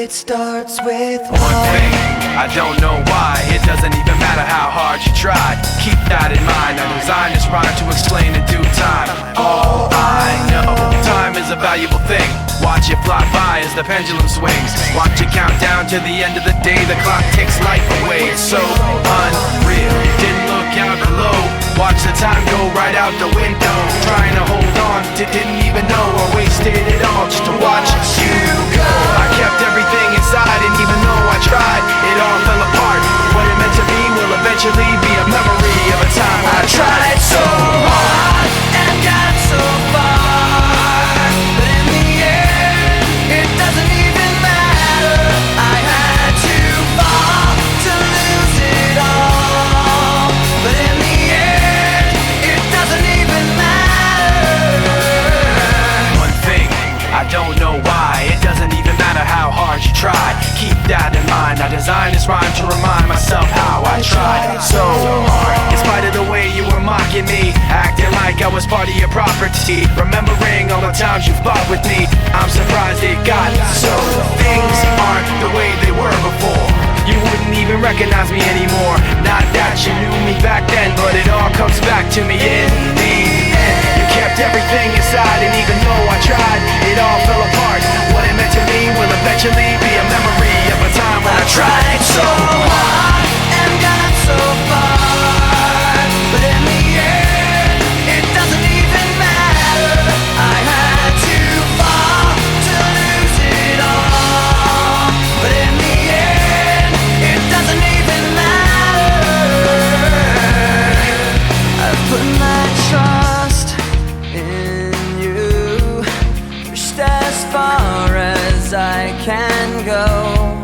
It starts with one thing, I don't know why. It doesn't even matter how hard you try. Keep that in mind, I designed this rhyme to explain in due time. All I know, time is a valuable thing. Watch it fly by as the pendulum swings. Watch it count down to the end of the day. The clock takes life away, it's so unreal. Didn't look out below, watch the time go right out the window. Trying to hold on, didn't even know I wasted it all just to watch you go. I kept everything inside, and even though I tried, it all fell apart. What it meant to be will eventually be a memory of a time when I tried so hard and got so far, but in the end, it doesn't even matter. I had to fall to lose it all, but in the end, it doesn't even matter. One thing, I don't know why. It doesn't even matter how hard you try. Keep that in mind, I designed this rhyme to remind myself how I tried so hard. In spite of the way you were mocking me, acting like I was part of your property, remembering all the times you fought with me, I'm surprised it got so. Things aren't the way they were before. You wouldn't even recognize me anymore. Not that you knew me back then, but it all comes back to me in the end. You kept everything inside, and even though I tried, it all fell apart. What it meant to me will eventually be a memory of a time when I tried so hard and got so far, but in the end, it doesn't even matter. I had to fall to lose it all, but in the end, it doesn't even matter. I've put my trust in you, pushed as far as I can go.